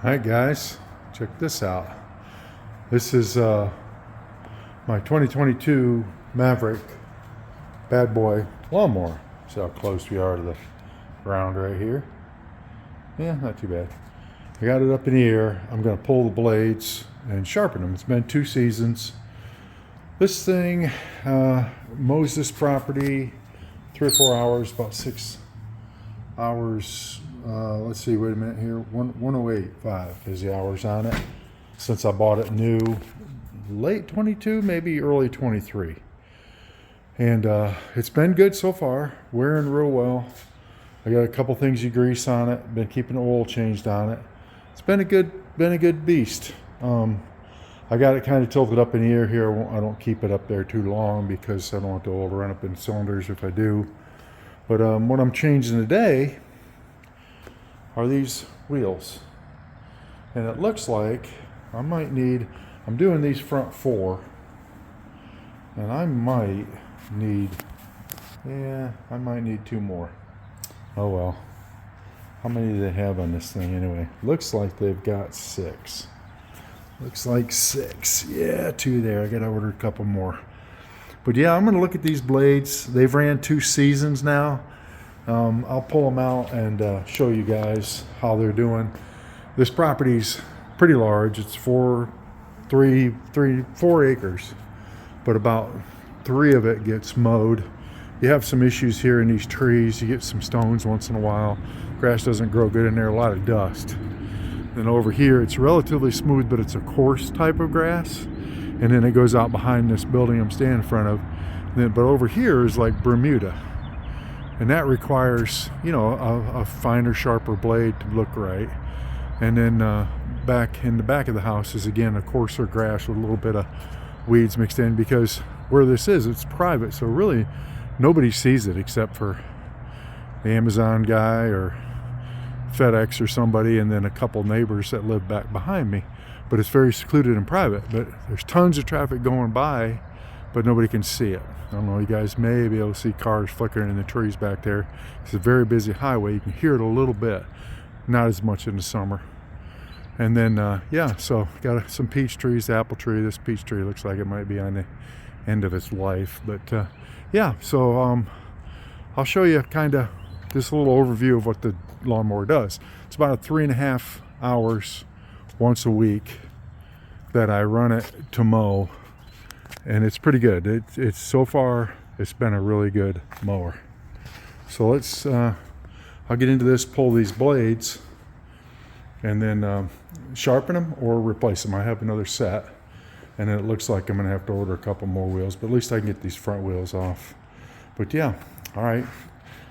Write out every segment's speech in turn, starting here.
Alright guys, check this out. This is my 2022 Maverick Bad Boy Lawnmower. See how close we are to the ground right here. Yeah, not too bad. I got it up in the air. I'm going to pull the blades and sharpen them. It's been 2 seasons. This thing mows this property 3 or 4 hours, about 6 hours. Let's see, wait a minute here. 108.5 is the hours on it. Since I bought it new, late 22, maybe early 23. And it's been good so far, wearing real well. I got a couple things you grease on it. Been keeping the oil changed on it. It's been a good beast. I got it kind of tilted up in the air here. I don't keep it up there too long because I don't want the oil to run up in cylinders if I do. But what I'm changing today are these wheels. And it looks like I'm doing these front 4. And I might need 2 more. Oh well. How many do they have on this thing anyway? Looks like they've got 6. Looks like 6. Yeah, 2 there. I gotta order a couple more. But yeah, I'm gonna look at these blades. They've ran 2 seasons now. I'll pull them out and show you guys how they're doing. This property's pretty large. It's 4 acres, but about 3 of it gets mowed. You have some issues here in these trees. You get some stones once in a while. Grass doesn't grow good in there, a lot of dust. Then over here, it's relatively smooth, but it's a coarse type of grass. And then it goes out behind this building I'm standing in front of. But over here is like Bermuda. And that requires, a finer, sharper blade to look right. And then back in the back of the house is again a coarser grass with a little bit of weeds mixed in, because where this is, it's private. So really nobody sees it except for the Amazon guy or FedEx or somebody, and then a couple neighbors that live back behind me. But it's very secluded and private. But there's tons of traffic going by, but nobody can see it. I don't know, you guys may be able to see cars flickering in the trees back there. It's a very busy highway. You can hear it a little bit, not as much in the summer. And then, so got some peach trees, apple tree. This peach tree looks like it might be on the end of its life. But so I'll show you kind of this little overview of what the lawnmower does. It's about 3.5 hours once a week that I run it to mow. And it's pretty good. It's so far, it's been a really good mower. So let's, I'll get into this, pull these blades, and then sharpen them or replace them. I have another set, and it looks like I'm gonna have to order a couple more wheels, but at least I can get these front wheels off. But yeah, all right,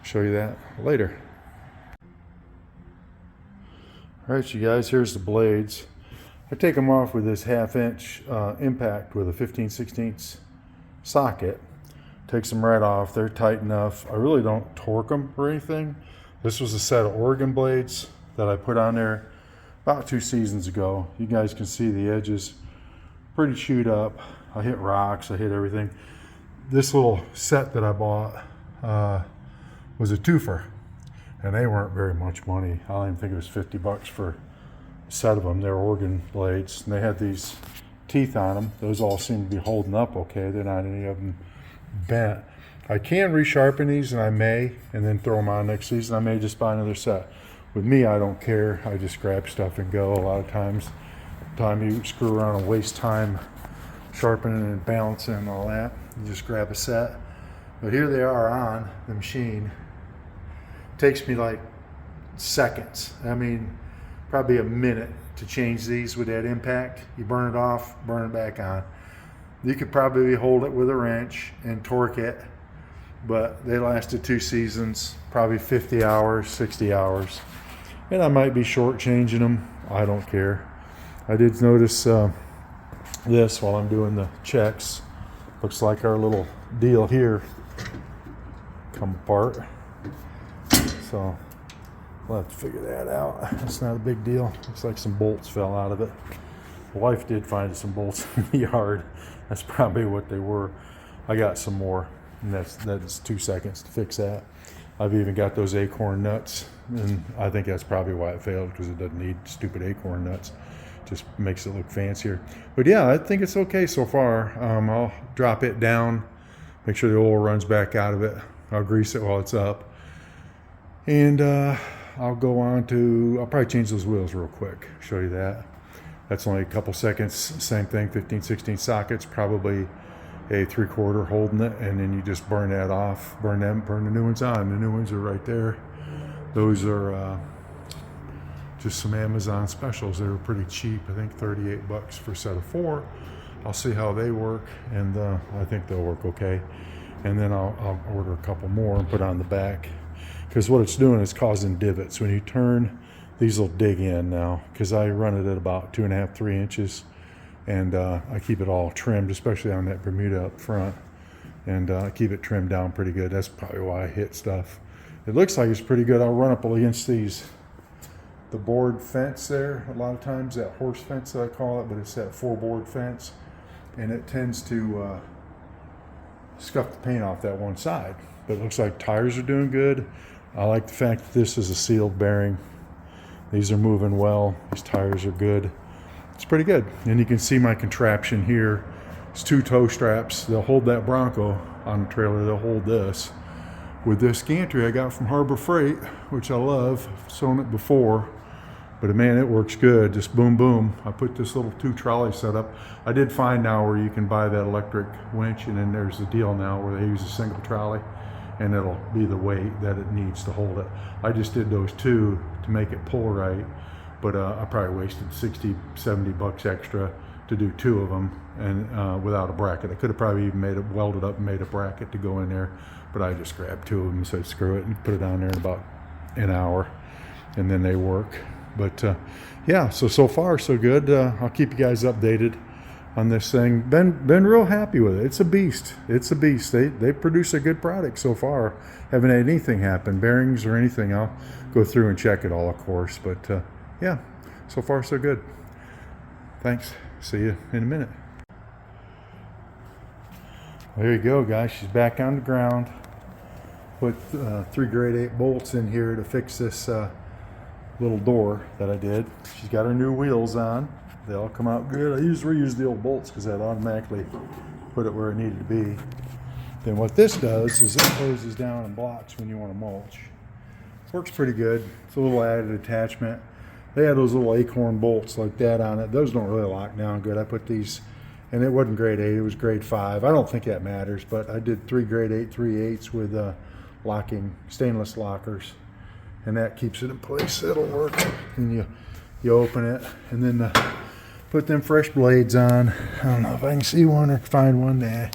show you that later. All right, you guys, here's the blades. I take them off with this 1/2-inch impact with a 15/16 socket. Takes them right off. They're tight enough. I really don't torque them or anything. This was a set of Oregon blades that I put on there about 2 seasons ago. You guys can see the edges pretty chewed up. I hit rocks, I hit everything. This little set that I bought was a twofer, and they weren't very much money. I don't even think it was $50 for set of them. They're Oregon blades, and they had these teeth on them. Those all seem to be holding up okay. They're not any of them bent. I can resharpen these, and I may, and then throw them on next season. I may just buy another set. With me, I don't care. I just grab stuff and go. A lot of times you screw around and waste time sharpening and balancing and all that. You just grab a set. But here they are on the machine. It takes me like seconds. I mean, probably a minute to change these with that impact. You burn it off, burn it back on. You could probably hold it with a wrench and torque it, but they lasted 2 seasons, probably 50 hours, 60 hours. And I might be shortchanging them. I don't care. I did notice this while I'm doing the checks. Looks like our little deal here come apart. So we'll have to figure that out. It's not a big deal. Looks like some bolts fell out of it. The wife did find some bolts in the yard. That's probably what they were. I got some more, and that's 2 seconds to fix that. I've even got those acorn nuts, and I think that's probably why it failed, because it doesn't need stupid acorn nuts. Just makes it look fancier. But yeah, I think it's okay so far. I'll drop it down, make sure the oil runs back out of it. I'll grease it while it's up. And I'll go on to, I'll probably change those wheels real quick, show you that. That's only a couple seconds. Same thing, 15, 16 sockets, probably a 3/4 holding it, and then you just burn that off, burn the new ones on. The new ones are right there. Those are just some Amazon specials. They were pretty cheap, I think 38 bucks for a set of 4. I'll see how they work, and I think they'll work okay. And then I'll order a couple more and put on the back, because what it's doing is causing divots. When you turn, these will dig in now, because I run it at about 2.5, 3 inches, and I keep it all trimmed, especially on that Bermuda up front, and I keep it trimmed down pretty good. That's probably why I hit stuff. It looks like it's pretty good. I'll run up against the board fence there. A lot of times, that horse fence that I call it, but it's that 4-board fence, and it tends to scuff the paint off that one side. But it looks like tires are doing good. I like the fact that this is a sealed bearing. These are moving well. These tires are good. It's pretty good. And you can see my contraption here. It's 2 tow straps. They'll hold that Bronco on the trailer. They'll hold this. With this gantry I got from Harbor Freight, which I love. I've sewn it before, but man, it works good. Just boom, boom. I put this little 2 trolley setup. I did find now where you can buy that electric winch, and then there's the deal now where they use a single trolley, and it'll be the weight that it needs to hold it. I just did those 2 to make it pull right, but I probably wasted 60, 70 bucks extra to do 2 of them, and without a bracket. I could have probably even welded up and made a bracket to go in there, but I just grabbed 2 of them and said screw it, and put it on there in about an hour, and then they work. But yeah, so far so good. I'll keep you guys updated on this thing. Been real happy with it. It's a beast. It's a beast. They produce a good product so far. Haven't had anything happen, bearings or anything. I'll go through and check it all, of course. But yeah, so far so good. Thanks. See you in a minute. There you go, guys. She's back on the ground. Put 3 grade 8 bolts in here to fix this little door that I did. She's got her new wheels on. They all come out good. I reuse the old bolts because that automatically put it where it needed to be. Then what this does is it closes down and blocks when you want to mulch. Works pretty good. It's a little added attachment. They had those little acorn bolts like that on it. Those don't really lock down good. I put these, and it wasn't grade 8, it was grade 5. I don't think that matters, but I did 3 grade 8 3/8 with locking stainless lockers, and that keeps it in place. It'll work. And you open it, and then put them fresh blades on. I don't know if I can see one or find one there,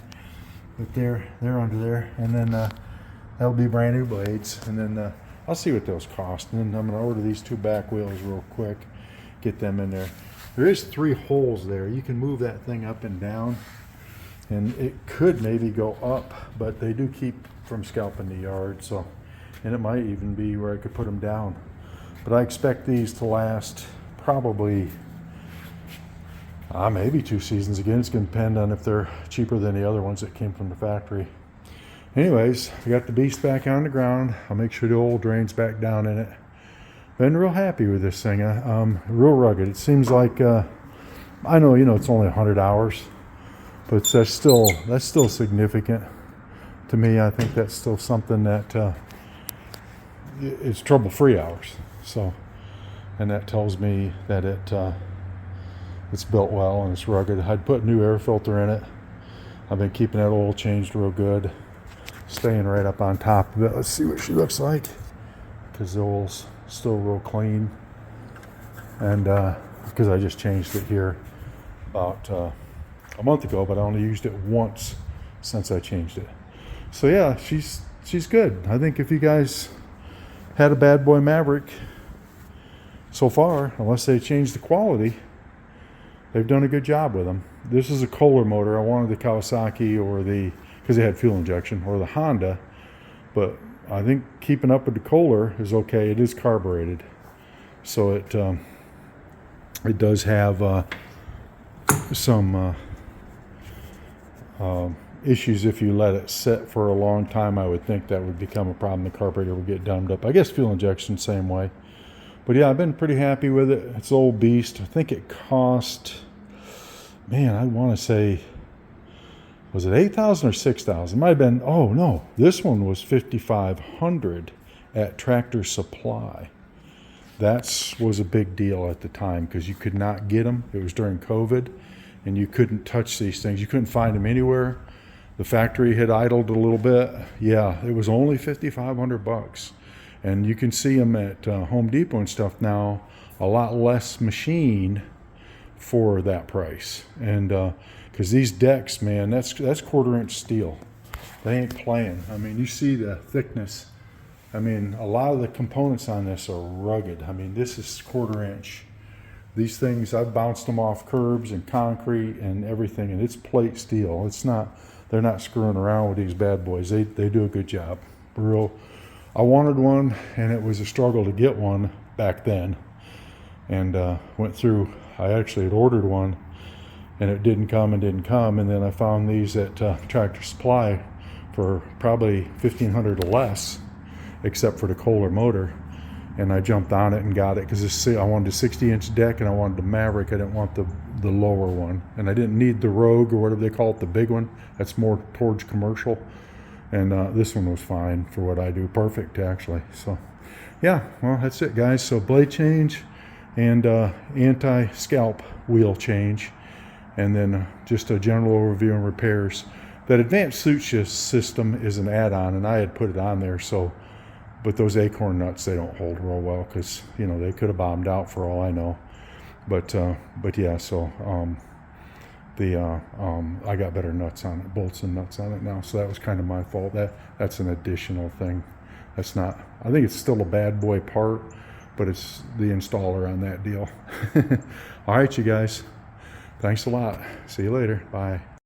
but they're under there, and then that'll be brand new blades. And then I'll see what those cost, and then I'm going to order these 2 back wheels real quick, get them in there. There is 3 holes there. You can move that thing up and down, and it could maybe go up, but they do keep from scalping the yard, so, and it might even be where I could put them down. But I expect these to last probably maybe 2 seasons again. It's going to depend on if they're cheaper than the other ones that came from the factory. Anyways, I got the beast back on the ground. I'll make sure the oil drains back down in it. Been real happy with this thing. Real rugged. It seems like I know, it's only 100 hours, but that's still significant to me. I think that's still something that it's trouble-free hours. So, and that tells me that it's built well and it's rugged. I'd put a new air filter in it. I've been keeping that oil changed real good, staying right up on top of it. Let's see what she looks like, because the oil's still real clean, and because I just changed it here about a month ago, but I only used it once since I changed it. So yeah, she's good. I think if you guys had a Bad Boy Maverick so far, unless they changed the quality, they've done a good job with them. This is a Kohler motor. I wanted the Kawasaki because they had fuel injection, or the Honda, but I think keeping up with the Kohler is okay. It is carbureted, so it does have some issues if you let it sit for a long time. I would think that would become a problem. The carburetor would get dumbed up. I guess fuel injection, same way. But yeah, I've been pretty happy with it. It's an old beast. I think it cost, man, I want to say, was it 8,000 or 6,000? Might have been, oh no, this one was 5,500 at Tractor Supply. That was a big deal at the time because you could not get them. It was during COVID and you couldn't touch these things. You couldn't find them anywhere. The factory had idled a little bit. Yeah, it was only 5,500 bucks. And you can see them at Home Depot and stuff now, a lot less machine for that price. And because these decks, man, that's 1/4-inch steel. They ain't playing. I mean, you see the thickness. I mean, a lot of the components on this are rugged. I mean, this is 1/4-inch. These things, I've bounced them off curbs and concrete and everything, and it's plate steel. It's not, they're not screwing around with these bad boys. They do a good job. Real. I wanted one, and it was a struggle to get one back then. And went through, I actually had ordered one, and it didn't come. And then I found these at Tractor Supply for probably $1,500 or less, except for the Kohler motor. And I jumped on it and got it because I wanted a 60-inch deck and I wanted the Maverick. I didn't want the lower one. And I didn't need the Rogue or whatever they call it, the big one. That's more towards commercial. And this one was fine for what I do. Perfect, actually. So, yeah, well, that's it, guys. So blade change and anti-scalp wheel change. And then just a general overview and repairs. That advanced suit shift system is an add-on, and I had put it on there, so... But those acorn nuts, they don't hold real well because, you know, they could have bombed out for all I know. But yeah, so I got better nuts on it, bolts and nuts on it now. So that was kind of my fault. That's an additional thing. That's not, I think it's still a Bad Boy part, but it's the installer on that deal. All right, you guys. Thanks a lot. See you later. Bye.